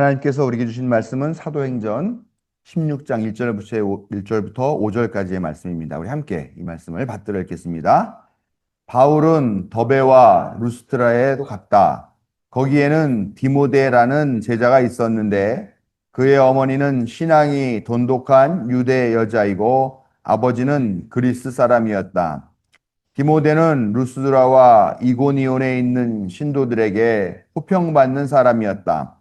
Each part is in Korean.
하나님께서 우리에게 주신 말씀은 사도행전 16장 1절부터 5절까지의 말씀입니다. 우리 함께 이 말씀을 받들어 읽겠습니다. 바울은 더베와 루스트라에도 갔다. 거기에는 디모데라는 제자가 있었는데 그의 어머니는 신앙이 돈독한 유대 여자이고 아버지는 그리스 사람이었다. 디모데는 루스드라와 이고니온에 있는 신도들에게 호평받는 사람이었다.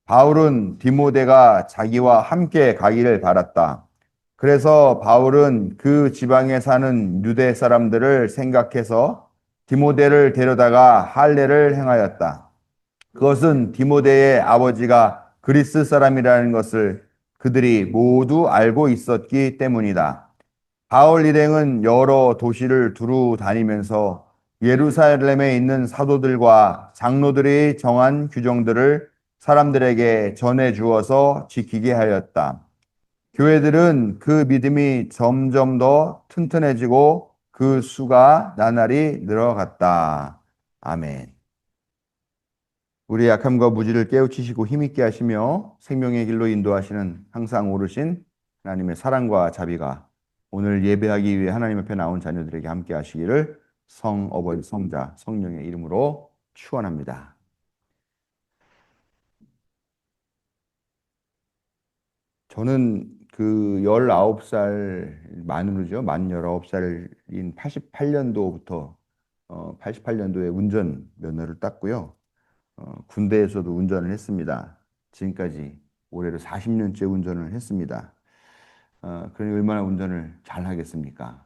바울은 디모데가 자기와 함께 가기를 바랐다. 그래서 바울은 그 지방에 사는 유대 사람들을 생각해서 디모데를 데려다가 할례를 행하였다. 그것은 디모데의 아버지가 그리스 사람이라는 것을 그들이 모두 알고 있었기 때문이다. 바울 일행은 여러 도시를 두루 다니면서 예루살렘에 있는 사도들과 장로들이 정한 규정들을 사람들에게 전해 주어서 지키게 하였다. 교회들은 그 믿음이 점점 더 튼튼해지고 그 수가 나날이 늘어갔다. 아멘. 우리의 약함과 무지를 깨우치시고 힘있게 하시며 생명의 길로 인도하시는 항상 오르신 하나님의 사랑과 자비가 오늘 예배하기 위해 하나님 앞에 나온 자녀들에게 함께 하시기를 성어버지 성자 성령의 이름으로 축원합니다. 저는 그 19살 만으로죠. 만 19살인 88년도부터 88년도에 운전 면허를 땄고요. 군대에서도 운전을 했습니다. 지금까지 올해로 40년째 운전을 했습니다. 그러니 얼마나 운전을 잘 하겠습니까?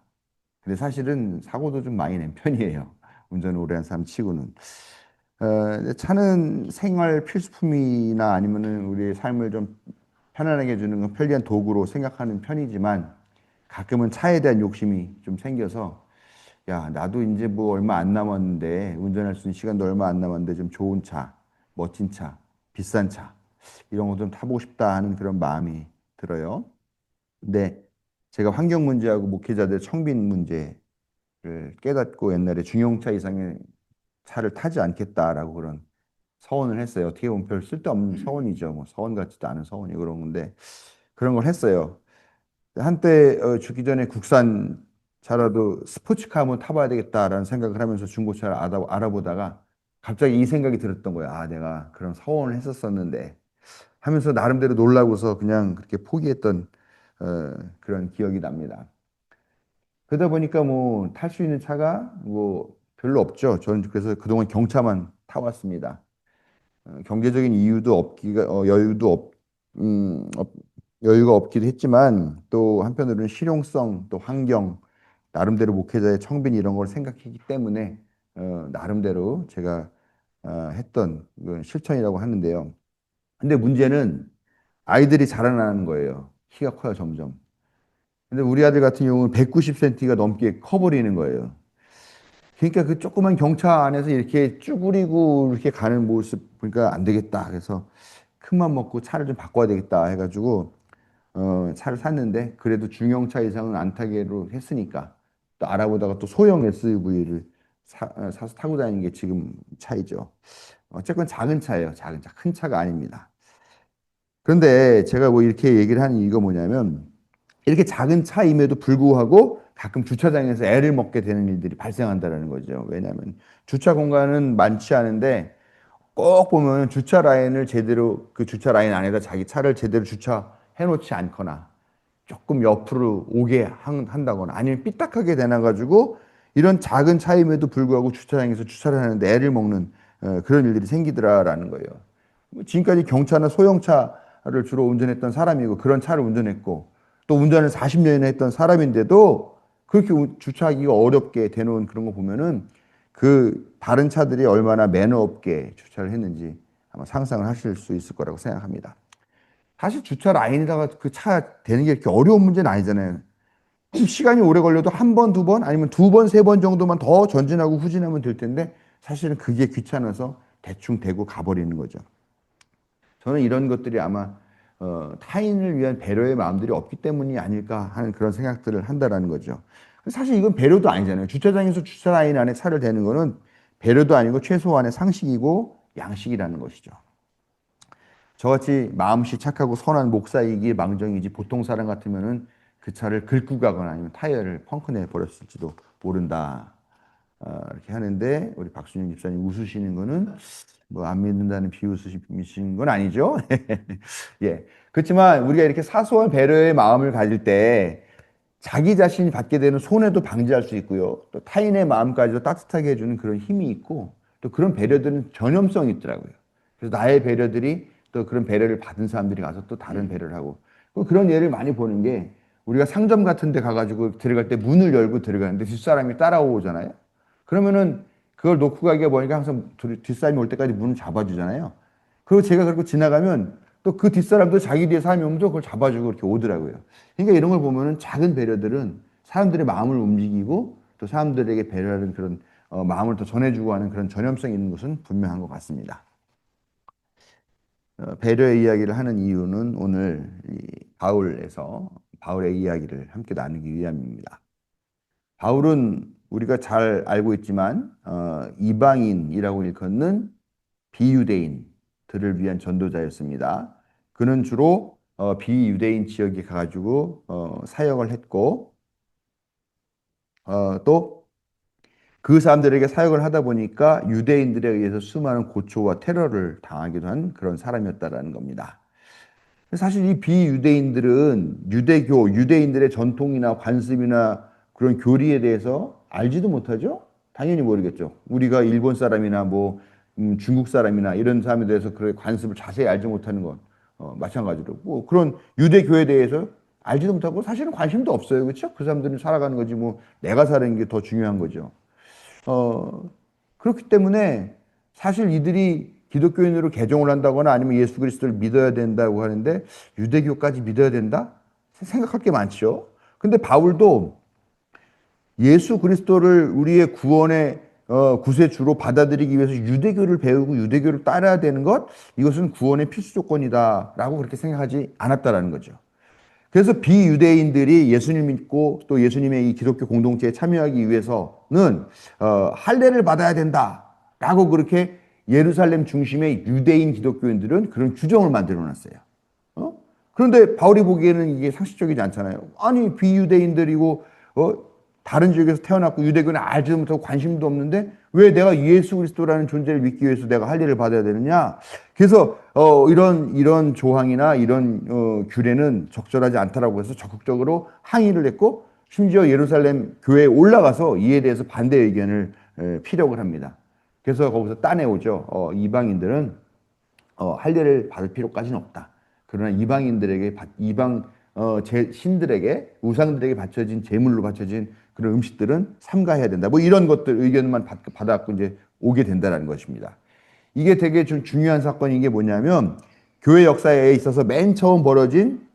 근데 사실은 사고도 좀 많이 낸 편이에요. 운전을 오래 한 사람 치고는. 차는 생활 필수품이나 아니면은 우리의 삶을 좀 편안하게 해주는 건 편리한 도구로 생각하는 편이지만 가끔은 차에 대한 욕심이 좀 생겨서 야, 나도 이제 뭐 얼마 안 남았는데 운전할 수 있는 시간도 얼마 안 남았는데 좀 좋은 차, 멋진 차, 비싼 차 이런 거 좀 타보고 싶다 하는 그런 마음이 들어요. 근데 제가 환경 문제하고 목회자들 청빈 문제를 깨닫고 옛날에 중형차 이상의 차를 타지 않겠다라고 그런 서원을 했어요. 어떻게 보면 별 쓸데없는 서원이죠. 뭐 서원 같지도 않은 서원이 그런 건데 그런 걸 했어요. 한때 죽기 전에 국산 차라도 스포츠카 한번 타봐야 되겠다라는 생각을 하면서 중고차를 알아보다가 갑자기 이 생각이 들었던 거예요. 아, 내가 그런 서원을 했었었는데 하면서 나름대로 놀라고서 그냥 그렇게 포기했던 그런 기억이 납니다. 그러다 보니까 뭐 탈 수 있는 차가 뭐 별로 없죠. 저는 그래서 그동안 경차만 타왔습니다. 경제적인 이유도 없기가 여유가 없기도 했지만 또 한편으로는 실용성 또 환경 나름대로 목회자의 청빈 이런 걸 생각했기 때문에 나름대로 제가 했던 그 실천이라고 하는데요. 근데 문제는 아이들이 자라나는 거예요. 키가 커요 점점. 근데 우리 아들 같은 경우는 190cm가 넘게 커버리는 거예요. 그러니까 그 조그만 경차 안에서 이렇게 쭈그리고 이렇게 가는 모습 보니까 안 되겠다. 그래서 큰맘 먹고 차를 좀 바꿔야 되겠다 해가지고 차를 샀는데 그래도 중형차 이상은 안 타기로 했으니까 또 알아보다가 또 소형 SUV를 사서 타고 다니는 게 지금 차이죠. 어쨌건 작은 차예요. 작은 차. 큰 차가 아닙니다. 그런데 제가 뭐 이렇게 얘기를 하는 이유가 뭐냐면 이렇게 작은 차임에도 불구하고 가끔 주차장에서 애를 먹게 되는 일들이 발생한다는 거죠. 왜냐하면 주차 공간은 많지 않은데 꼭 보면 주차 라인을 제대로 그 주차 라인 안에다 자기 차를 제대로 주차해 놓지 않거나 조금 옆으로 오게 한다거나 아니면 삐딱하게 되나가지고 이런 작은 차임에도 불구하고 주차장에서 주차를 하는데 애를 먹는 그런 일들이 생기더라라는 거예요. 뭐 지금까지 경차나 소형차를 주로 운전했던 사람이고 그런 차를 운전했고 또 운전을 40년이나 했던 사람인데도 그렇게 주차하기가 어렵게 되놓은 그런 거 보면은 그 다른 차들이 얼마나 매너 없게 주차를 했는지 아마 상상을 하실 수 있을 거라고 생각합니다. 사실 주차 라인에다가 그 차 대는 게 이렇게 어려운 문제는 아니잖아요. 좀 시간이 오래 걸려도 한 번, 두 번, 아니면 두 번, 세 번 정도만 더 전진하고 후진하면 될 텐데 사실은 그게 귀찮아서 대충 대고 가버리는 거죠. 저는 이런 것들이 아마 타인을 위한 배려의 마음들이 없기 때문이 아닐까 하는 그런 생각들을 한다라는 거죠. 사실 이건 배려도 아니잖아요. 주차장에서 주차 라인 안에 차를 대는 거는 배려도 아니고 최소한의 상식이고 양식이라는 것이죠. 저같이 마음씨 착하고 선한 목사이기 망정이지 보통 사람 같으면은 그 차를 긁고 가거나 아니면 타이어를 펑크 내 버렸을지도 모른다. 이렇게 하는데 우리 박순영 집사님 웃으시는 거는 뭐 안 믿는다는 비웃으시는 건 아니죠? 예. 그렇지만 우리가 이렇게 사소한 배려의 마음을 가질 때 자기 자신이 받게 되는 손해도 방지할 수 있고요. 또 타인의 마음까지도 따뜻하게 해주는 그런 힘이 있고 또 그런 배려들은 전염성이 있더라고요. 그래서 나의 배려들이 또 그런 배려를 받은 사람들이 가서 또 다른 배려를 하고 그런 예를 많이 보는 게 우리가 상점 같은 데 가가지고 들어갈 때 문을 열고 들어가는데 뒷사람이 따라오잖아요. 그러면은 그걸 놓고 가기가 뭐니까 항상 뒷사람이 올 때까지 문을 잡아주잖아요. 그리고 제가 그렇게 지나가면 또 그 뒷사람도 자기 뒤에 사람이 오면 또 그걸 잡아주고 이렇게 오더라고요. 그러니까 이런 걸 보면은 작은 배려들은 사람들의 마음을 움직이고 또 사람들에게 배려하는 그런 마음을 더 전해주고 하는 그런 전염성이 있는 것은 분명한 것 같습니다. 배려의 이야기를 하는 이유는 오늘 이 바울의 이야기를 함께 나누기 위함입니다. 바울은 우리가 잘 알고 있지만 이방인이라고 일컫는 비유대인들을 위한 전도자였습니다. 그는 주로 비유대인 지역에 가가지고 사역을 했고 또 그 사람들에게 사역을 하다 보니까 유대인들에 의해서 수많은 고초와 테러를 당하기도 한 그런 사람이었다라는 겁니다. 사실 이 비유대인들은 유대인들의 전통이나 관습이나 그런 교리에 대해서 알지도 못하죠? 당연히 모르겠죠. 우리가 일본 사람이나 뭐 중국 사람이나 이런 사람에 대해서 그런 관습을 자세히 알지 못하는 건 마찬가지로 뭐 그런 유대교에 대해서 알지도 못하고 사실은 관심도 없어요. 그렇죠? 그 사람들은 살아가는 거지 뭐 내가 사는 게 더 중요한 거죠. 그렇기 때문에 사실 이들이 기독교인으로 개종을 한다거나 아니면 예수 그리스도를 믿어야 된다고 하는데 유대교까지 믿어야 된다? 생각할 게 많죠. 근데 바울도 예수 그리스도를 우리의 구원의 구세주로 받아들이기 위해서 유대교를 배우고 유대교를 따라야 되는 것, 이것은 구원의 필수 조건이다라고 그렇게 생각하지 않았다라는 거죠. 그래서 비유대인들이 예수님 믿고 또 예수님의 이 기독교 공동체에 참여하기 위해서는 할례를 받아야 된다라고 그렇게 예루살렘 중심의 유대인 기독교인들은 그런 규정을 만들어 놨어요. 어? 그런데 바울이 보기에는 이게 상식적이지 않잖아요. 아니 비유대인들이고 다른 지역에서 태어났고 유대교는 알지도 못하고 관심도 없는데 왜 내가 예수 그리스도라는 존재를 믿기 위해서 내가 할례를 받아야 되느냐? 그래서 이런 조항이나 이런 규례는 적절하지 않다라고 해서 적극적으로 항의를 했고 심지어 예루살렘 교회에 올라가서 이에 대해서 반대 의견을 피력을 합니다. 그래서 거기서 따내오죠. 이방인들은 할례를 받을 필요까지는 없다. 그러나 이방인들에게 이방 신들에게 우상들에게 바쳐진 제물로 바쳐진 그런 음식들은 삼가해야 된다. 뭐 이런 것들 의견만 받아갖고 이제 오게 된다는 것입니다. 이게 되게 좀 중요한 사건인 게 뭐냐면 교회 역사에 있어서 맨 처음 벌어진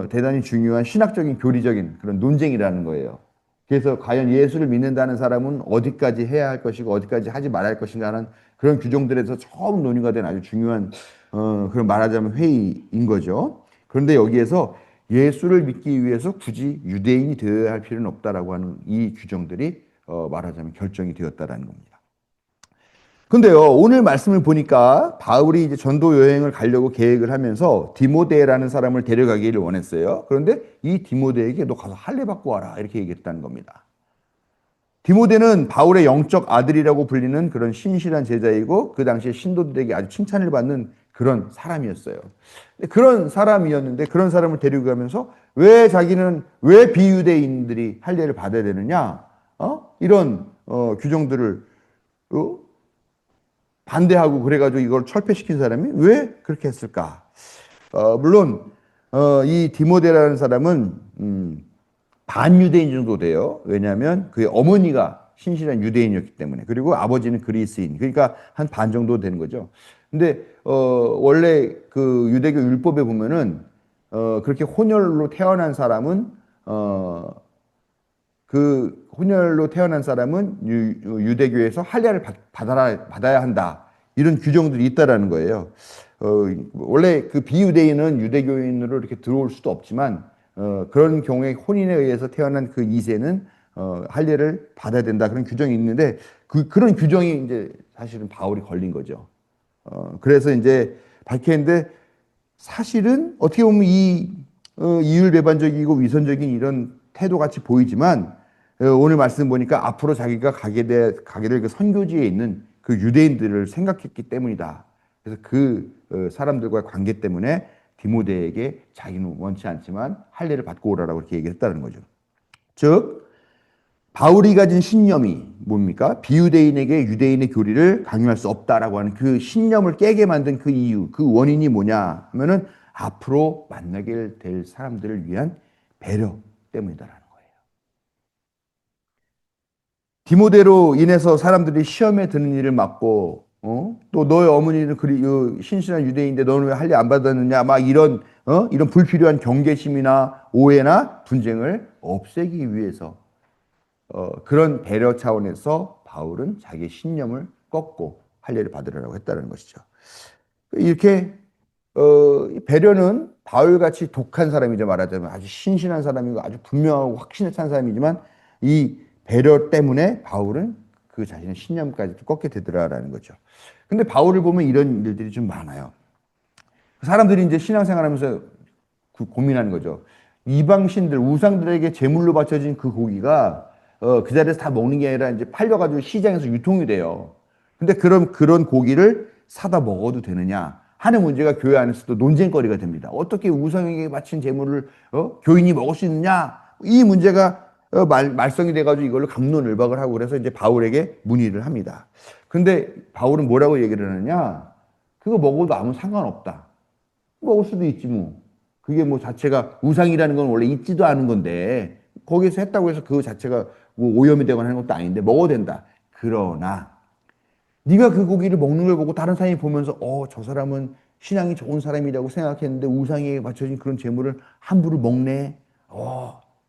대단히 중요한 신학적인 교리적인 그런 논쟁이라는 거예요. 그래서 과연 예수를 믿는다는 사람은 어디까지 해야 할 것이고 어디까지 하지 말아야 할 것인가 하는 그런 규정들에서 처음 논의가 된 아주 중요한 그런 말하자면 회의인 거죠. 그런데 여기에서 예수를 믿기 위해서 굳이 유대인이 되어야 할 필요는 없다라고 하는 이 규정들이 말하자면 결정이 되었다라는 겁니다. 근데요, 오늘 말씀을 보니까 바울이 이제 전도 여행을 가려고 계획을 하면서 디모데라는 사람을 데려가기를 원했어요. 그런데 이 디모데에게 너 가서 할례 받고 와라 이렇게 얘기했다는 겁니다. 디모데는 바울의 영적 아들이라고 불리는 그런 신실한 제자이고 그 당시에 신도들에게 아주 칭찬을 받는 그런 사람이었어요. 그런 사람이었는데 그런 사람을 데리고 가면서 왜 비유대인들이 할례를 받아야 되느냐? 이런 규정들을 반대하고 그래가지고 이걸 철폐시킨 사람이 왜 그렇게 했을까? 물론 이 디모데라는 사람은 반유대인 정도 돼요. 왜냐하면 그의 어머니가 신실한 유대인이었기 때문에 그리고 아버지는 그리스인. 그러니까 한 반 정도 되는 거죠. 근데 원래 그 유대교 율법에 보면은 그렇게 혼혈로 태어난 사람은 그 혼혈로 태어난 사람은 유대교에서 할례를 받아야 한다. 이런 규정들이 있다라는 거예요. 원래 그 비유대인은 유대교인으로 이렇게 들어올 수도 없지만 그런 경우에 혼인에 의해서 태어난 그 2세는 할례를 받아야 된다. 그런 규정이 있는데 그런 규정이 이제 사실은 바울이 걸린 거죠. 그래서 이제 밝혔는데 사실은 어떻게 보면 이 이율배반적이고 위선적인 이런 태도같이 보이지만 오늘 말씀 보니까 앞으로 자기가 가게 될 그 선교지에 있는 그 유대인들을 생각했기 때문이다. 그래서 그 사람들과의 관계 때문에 디모데에게 자기는 원치 않지만 할례를 받고 오라라고 이렇게 얘기했다는 거죠. 즉 바울이 가진 신념이 뭡니까? 비유대인에게 유대인의 교리를 강요할 수 없다라고 하는 그 신념을 깨게 만든 그 이유, 그 원인이 뭐냐 하면은 앞으로 만나게 될 사람들을 위한 배려 때문이다라는 거예요. 디모데로 인해서 사람들이 시험에 드는 일을 막고, 또 너의 어머니는 신실한 유대인인데 너는 왜 할례 안 받았느냐, 막 이런 불필요한 경계심이나 오해나 분쟁을 없애기 위해서 그런 배려 차원에서 바울은 자기의 신념을 꺾고 할례를 받으라고 했다는 것이죠. 이렇게 배려는 바울같이 독한 사람이죠. 말하자면 아주 신실한 사람이고 아주 분명하고 확신에 찬 사람이지만 이 배려 때문에 바울은 그 자신의 신념까지 꺾게 되더라라는 거죠. 근데 바울을 보면 이런 일들이 좀 많아요. 사람들이 이제 신앙생활하면서 고민하는 거죠. 이방신들, 우상들에게 제물로 바쳐진 그 고기가 그 자리에서 다 먹는 게 아니라 이제 팔려가지고 시장에서 유통이 돼요. 근데 그런 고기를 사다 먹어도 되느냐 하는 문제가 교회 안에서도 논쟁거리가 됩니다. 어떻게 우상에게 바친 제물을 교인이 먹을 수 있느냐? 이 문제가 말썽이 돼가지고 이걸로 갑론을박을 하고 그래서 이제 바울에게 문의를 합니다. 근데 바울은 뭐라고 얘기를 하느냐? 그거 먹어도 아무 상관없다. 먹을 수도 있지 뭐. 그게 뭐 자체가 우상이라는 건 원래 있지도 않은 건데 거기서 했다고 해서 그 자체가 뭐 오염이 되거나 하는 것도 아닌데 먹어도 된다. 그러나 네가 그 고기를 먹는 걸 보고 다른 사람이 보면서 저 사람은 신앙이 좋은 사람이라고 생각했는데 우상에 바쳐진 그런 재물을 함부로 먹네.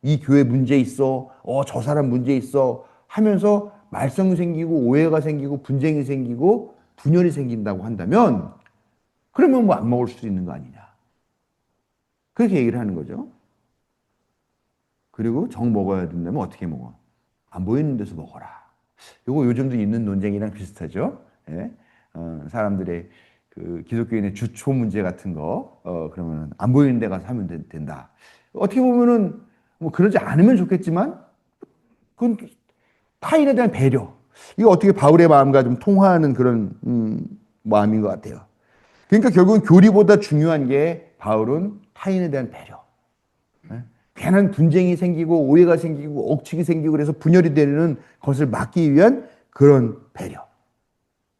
이 교회 문제 있어. 저 사람 문제 있어. 하면서 말썽이 생기고 오해가 생기고 분쟁이 생기고 분열이 생긴다고 한다면 그러면 뭐 안 먹을 수 있는 거 아니냐. 그렇게 얘기를 하는 거죠. 그리고 정 먹어야 된다면 어떻게 먹어? 안 보이는 데서 먹어라. 이거 요즘도 있는 논쟁이랑 비슷하죠. 예? 사람들의 그 기독교인의 주초 문제 같은 거, 그러면 안 보이는 데 가서 하면 된다. 어떻게 보면은 뭐 그러지 않으면 좋겠지만, 그건 타인에 대한 배려. 이거 어떻게 바울의 마음과 좀 통하는 그런 마음인 것 같아요. 그러니까 결국은 교리보다 중요한 게 바울은 타인에 대한 배려. 괜한 분쟁이 생기고 오해가 생기고 억측이 생기고 그래서 분열이 되는 것을 막기 위한 그런 배려.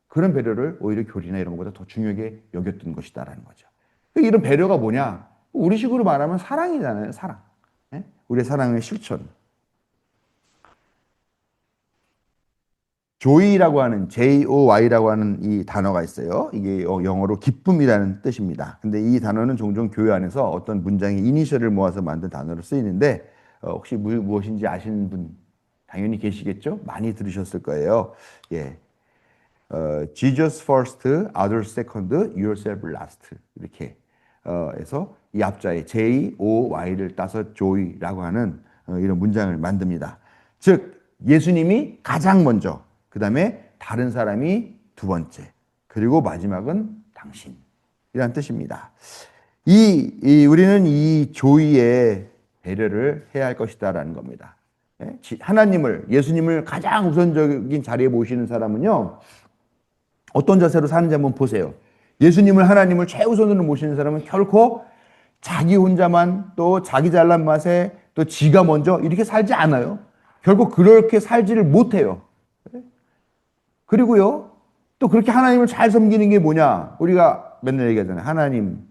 그런 배려를 오히려 교리나 이런 것보다 더 중요하게 여겼던 것이다라는 거죠. 이런 배려가 뭐냐? 우리식으로 말하면 사랑이잖아요. 사랑. 우리의 사랑의 실천. joy라고 하는 joy라고 하는 이 단어가 있어요. 이게 영어로 기쁨이라는 뜻입니다. 근데 이 단어는 종종 교회 안에서 어떤 문장의 이니셜을 모아서 만든 단어로 쓰이는데 혹시 무엇인지 아시는 분 당연히 계시겠죠? 많이 들으셨을 거예요. 예. Jesus first, others second, yourself last. 이렇게 해서 이 앞자에 J-O-Y를 따서 joy라고 하는 이런 문장을 만듭니다. 즉 예수님이 가장 먼저, 그 다음에 다른 사람이 두 번째, 그리고 마지막은 당신이란 뜻입니다. 우리는 이 조이의 배려를 해야 할 것이다라는 겁니다. 예수님을 가장 우선적인 자리에 모시는 사람은요, 어떤 자세로 사는지 한번 보세요. 예수님을 하나님을 최우선으로 모시는 사람은 결코 자기 혼자만 또 자기 잘난 맛에 또 지가 먼저 이렇게 살지 않아요. 결국 그렇게 살지를 못해요. 그리고요, 또 그렇게 하나님을 잘 섬기는 게 뭐냐? 우리가 맨날 얘기하잖아요. 하나님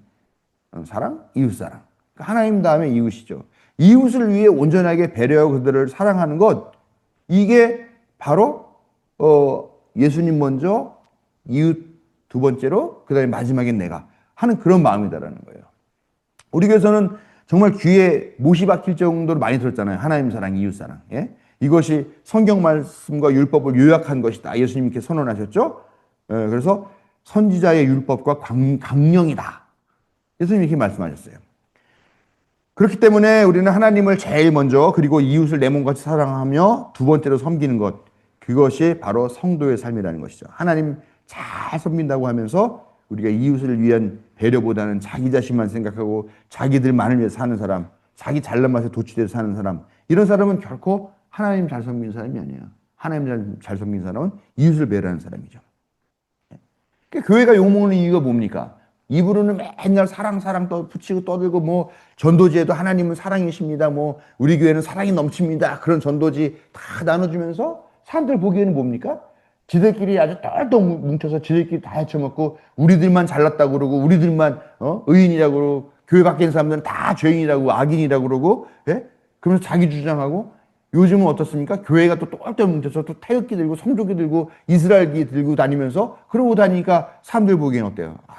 사랑, 이웃 사랑. 하나님 다음에 이웃이죠. 이웃을 위해 온전하게 배려하고 그들을 사랑하는 것, 이게 바로 예수님 먼저, 이웃 두 번째로, 그 다음에 마지막엔 내가 하는 그런 마음이다라는 거예요. 우리 교회에서는 정말 귀에 못이 박힐 정도로 많이 들었잖아요. 하나님 사랑, 이웃 사랑. 예? 이것이 성경 말씀과 율법을 요약한 것이다. 예수님께 선언하셨죠? 예, 그래서 선지자의 율법과 강령이다. 예수님이 이렇게 말씀하셨어요. 그렇기 때문에 우리는 하나님을 제일 먼저, 그리고 이웃을 내 몸같이 사랑하며 두 번째로 섬기는 것, 그것이 바로 성도의 삶이라는 것이죠. 하나님 잘 섬긴다고 하면서 우리가 이웃을 위한 배려보다는 자기 자신만 생각하고 자기들만을 위해서 사는 사람, 자기 잘난 맛에 도취돼서 사는 사람, 이런 사람은 결코 하나님 잘 섬기는 사람이 아니에요. 하나님 잘 섬기는 사람은 이웃을 배려하는 사람이죠. 그러니까 교회가 욕먹는 이유가 뭡니까? 입으로는 맨날 사랑 사랑 붙이고 떠들고 뭐 전도지에도 하나님은 사랑이십니다. 뭐 우리 교회는 사랑이 넘칩니다. 그런 전도지 다 나눠주면서 사람들 보기에는 뭡니까? 지들끼리 아주 똘똘 뭉쳐서 지들끼리 다 헤쳐먹고 우리들만 잘났다고 그러고 우리들만 의인이라고 그러고 교회 밖에 있는 사람들은 다 죄인이라고 악인이라고 그러고 예? 그러면서 자기 주장하고 요즘은 어떻습니까? 교회가 또 똘똘 뭉쳐서 또 태극기 들고 성조기 들고 이스라엘기 들고 다니면서 그러고 다니니까 사람들 보기엔 어때요? 아,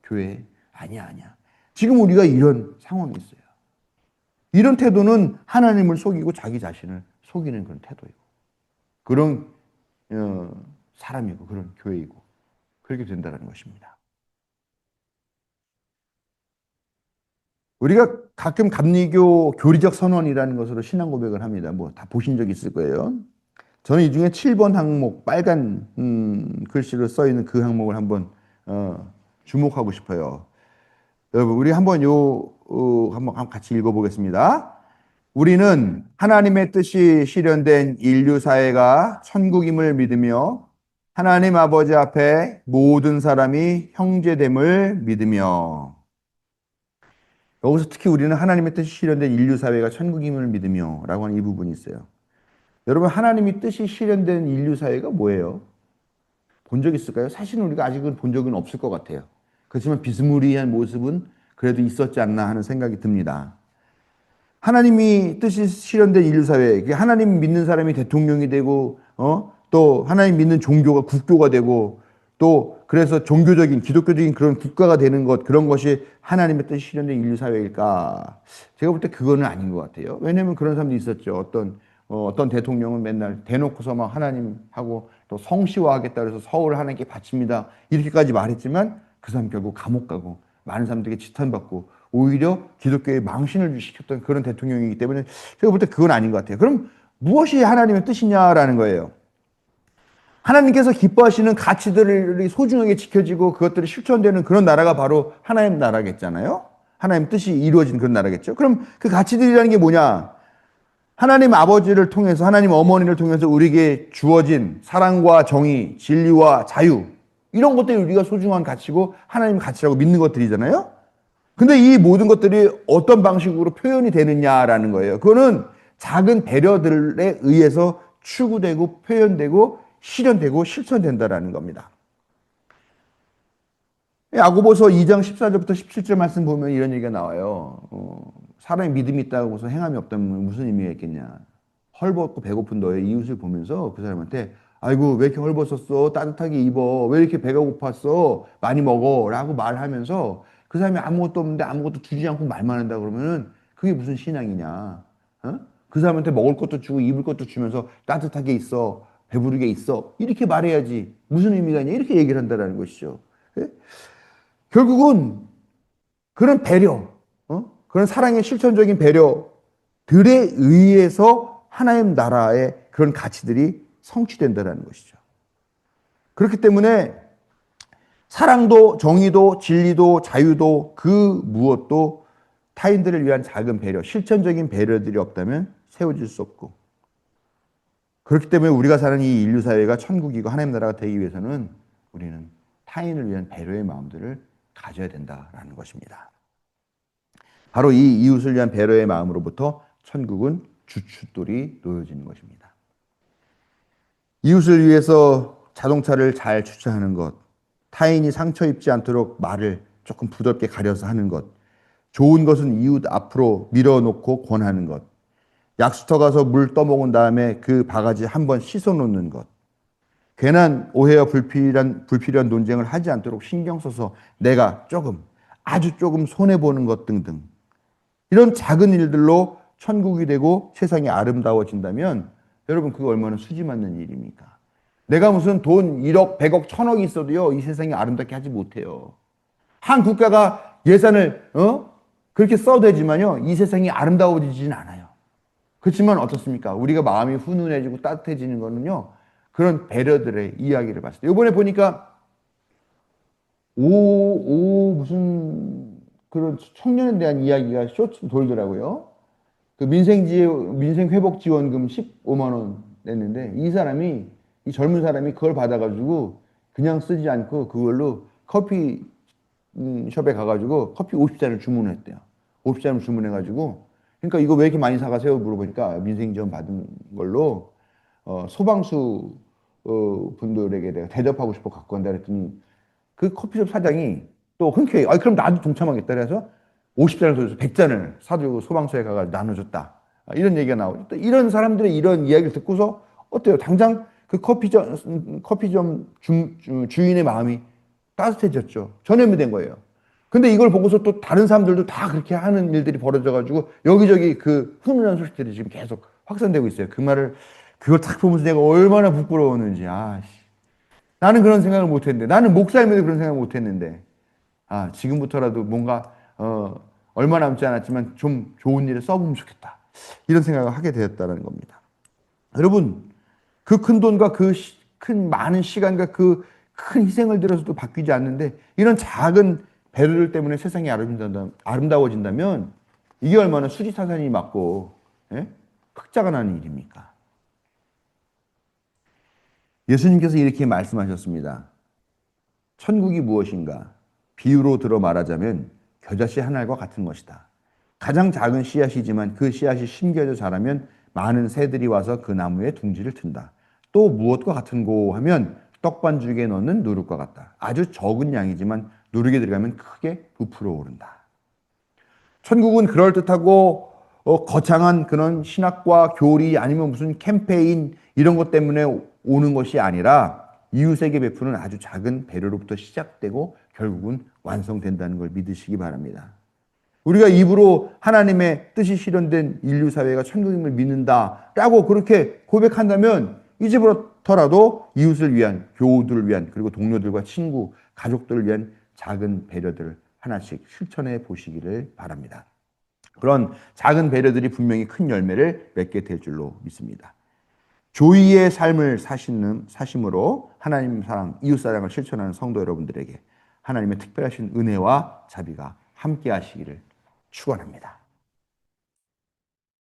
교회 아니야. 지금 우리가 이런 상황이 있어요. 이런 태도는 하나님을 속이고 자기 자신을 속이는 그런 태도이고 그런 사람이고 그런 교회이고 그렇게 된다는 것입니다. 우리가 가끔 감리교 교리적 선언이라는 것으로 신앙 고백을 합니다. 뭐 다 보신 적 있을 거예요. 저는 이 중에 7번 항목 빨간 글씨로 써 있는 그 항목을 한번 주목하고 싶어요. 여러분 우리 한번 한번 같이 읽어보겠습니다. 우리는 하나님의 뜻이 실현된 인류 사회가 천국임을 믿으며 하나님 아버지 앞에 모든 사람이 형제됨을 믿으며 여기서 특히 우리는 하나님의 뜻이 실현된 인류 사회가 천국임을 믿으며 라고 하는 이 부분이 있어요. 여러분 하나님의 뜻이 실현된 인류 사회가 뭐예요? 본 적 있을까요? 사실은 우리가 아직은 본 적은 없을 것 같아요. 그렇지만 비스무리한 모습은 그래도 있었지 않나 하는 생각이 듭니다. 하나님이 뜻이 실현된 인류 사회, 하나님 믿는 사람이 대통령이 되고, 또 하나님 믿는 종교가 국교가 되고, 또 그래서 종교적인 기독교적인 그런 국가가 되는 것, 그런 것이 하나님의 뜻이 실현된 인류 사회일까? 제가 볼 때 그거는 아닌 것 같아요. 왜냐하면 그런 사람도 있었죠. 어떤 대통령은 맨날 대놓고서 막 하나님하고 또 성시화하겠다 그래서 서울을 하나님께 바칩니다. 이렇게까지 말했지만 그 사람 결국 감옥 가고 많은 사람들에게 지탄받고 오히려 기독교에 망신을 시켰던 그런 대통령이기 때문에 제가 볼 때 그건 아닌 것 같아요. 그럼 무엇이 하나님의 뜻이냐라는 거예요. 하나님께서 기뻐하시는 가치들이 소중하게 지켜지고 그것들이 실천되는 그런 나라가 바로 하나님 나라겠잖아요. 하나님 뜻이 이루어진 그런 나라겠죠. 그럼 그 가치들이라는 게 뭐냐? 하나님 아버지를 통해서 하나님 어머니를 통해서 우리에게 주어진 사랑과 정의, 진리와 자유 이런 것들이 우리가 소중한 가치고 하나님 가치라고 믿는 것들이잖아요. 근데 이 모든 것들이 어떤 방식으로 표현이 되느냐라는 거예요. 그거는 작은 배려들에 의해서 추구되고 표현되고 실현되고 실천된다라는 겁니다. 야고보서 2장 14절부터 17절 말씀 보면 이런 얘기가 나와요. 사람이 믿음이 있다고 해서 행함이 없다면 무슨 의미가 있겠냐. 헐벗고 배고픈 너의 이웃을 보면서 그 사람한테 아이고 왜 이렇게 헐벗었어? 따뜻하게 입어. 왜 이렇게 배가 고팠어? 많이 먹어. 라고 말하면서 그 사람이 아무것도 없는데 아무것도 주지 않고 말만 한다 그러면은 그게 무슨 신앙이냐. 그 사람한테 먹을 것도 주고 입을 것도 주면서 따뜻하게 있어. 배부르게 있어. 이렇게 말해야지. 무슨 의미가 있냐. 이렇게 얘기를 한다는 것이죠. 예? 결국은 그런 배려, 그런 사랑의 실천적인 배려들에 의해서 하나님 나라의 그런 가치들이 성취된다는 것이죠. 그렇기 때문에 사랑도 정의도 진리도 자유도 그 무엇도 타인들을 위한 작은 배려, 실천적인 배려들이 없다면 세워질 수 없고 그렇기 때문에 우리가 사는 이 인류 사회가 천국이고 하나님 나라가 되기 위해서는 우리는 타인을 위한 배려의 마음들을 가져야 된다라는 것입니다. 바로 이 이웃을 위한 배려의 마음으로부터 천국은 주춧돌이 놓여지는 것입니다. 이웃을 위해서 자동차를 잘 주차하는 것, 타인이 상처 입지 않도록 말을 조금 부드럽게 가려서 하는 것, 좋은 것은 이웃 앞으로 밀어놓고 권하는 것, 약수터 가서 물 떠먹은 다음에 그 바가지 한번 씻어놓는 것, 괜한 오해와 불필요한 논쟁을 하지 않도록 신경 써서 내가 아주 조금 손해보는 것 등등. 이런 작은 일들로 천국이 되고 세상이 아름다워진다면 여러분 그거 얼마나 수지 맞는 일입니까? 내가 무슨 돈 1억, 100억, 1000억이 있어도요 이 세상이 아름답게 하지 못해요. 한 국가가 예산을 그렇게 써대지만요 이 세상이 아름다워지지는 않아요. 그렇지만 어떻습니까? 우리가 마음이 훈훈해지고 따뜻해지는 거는요 그런 배려들의 이야기를 봤을 때 이번에 보니까 무슨 그런 청년에 대한 이야기가 쇼츠 돌더라고요. 그 민생회복지원금 15만 원 냈는데 이 젊은 사람이 그걸 받아가지고 그냥 쓰지 않고 그걸로 커피 숍에 가가지고 커피 50잔을 주문했대요. 50잔을 주문해가지고 그러니까 이거 왜 이렇게 많이 사가세요? 물어보니까 민생지원 받은 걸로 소방수 분들에게 내가 대접하고 싶어 갖고 간다 그랬더니 그 커피숍 사장이 또 흔쾌히 그럼 나도 동참하겠다 그래서 50잔을 더 줘서 100잔을 사들고 소방서에 가서 나눠줬다. 이런 얘기가 나오죠. 또 이런 사람들의 이런 이야기를 듣고서 어때요? 당장 그 커피점 주인의 마음이 따뜻해졌죠. 전염이 된 거예요. 근데 이걸 보고서 또 다른 사람들도 다 그렇게 하는 일들이 벌어져가지고 여기저기 그 훈훈한 소식들이 지금 계속 확산되고 있어요. 그걸 딱 보면서 내가 얼마나 부끄러웠는지. 나는 그런 생각을 못 했는데. 나는 목사임에도 그런 생각을 못 했는데. 지금부터라도 뭔가, 얼마 남지 않았지만 좀 좋은 일에 써보면 좋겠다. 이런 생각을 하게 되었다는 겁니다. 여러분, 그 큰 돈과 큰 많은 시간과 그 큰 희생을 들여서도 바뀌지 않는데 이런 작은 배려들 때문에 세상이 아름다워진다면 이게 얼마나 수지타산이 맞고 예? 흑자가 나는 일입니까? 예수님께서 이렇게 말씀하셨습니다. 천국이 무엇인가? 비유로 들어 말하자면 겨자씨 한 알과 같은 것이다. 가장 작은 씨앗이지만 그 씨앗이 심겨져 자라면 많은 새들이 와서 그 나무에 둥지를 튼다. 또 무엇과 같은고 하면 떡반죽에 넣는 누룩과 같다. 아주 적은 양이지만 누룩에 들어가면 크게 부풀어 오른다. 천국은 그럴듯하고 거창한 그런 신학과 교리 아니면 무슨 캠페인 이런 것 때문에 오는 것이 아니라 이웃에게 베푸는 아주 작은 배려로부터 시작되고 결국은 완성된다는 걸 믿으시기 바랍니다. 우리가 입으로 하나님의 뜻이 실현된 인류 사회가 천국임을 믿는다라고 그렇게 고백한다면 이제부터라도 이웃을 위한, 교우들을 위한, 그리고 동료들과 친구, 가족들을 위한 작은 배려들을 하나씩 실천해 보시기를 바랍니다. 그런 작은 배려들이 분명히 큰 열매를 맺게 될 줄로 믿습니다. 조의의 삶을 사심으로 하나님 사랑, 이웃 사랑을 실천하는 성도 여러분들에게 하나님의 특별하신 은혜와 자비가 함께 하시기를 축원합니다.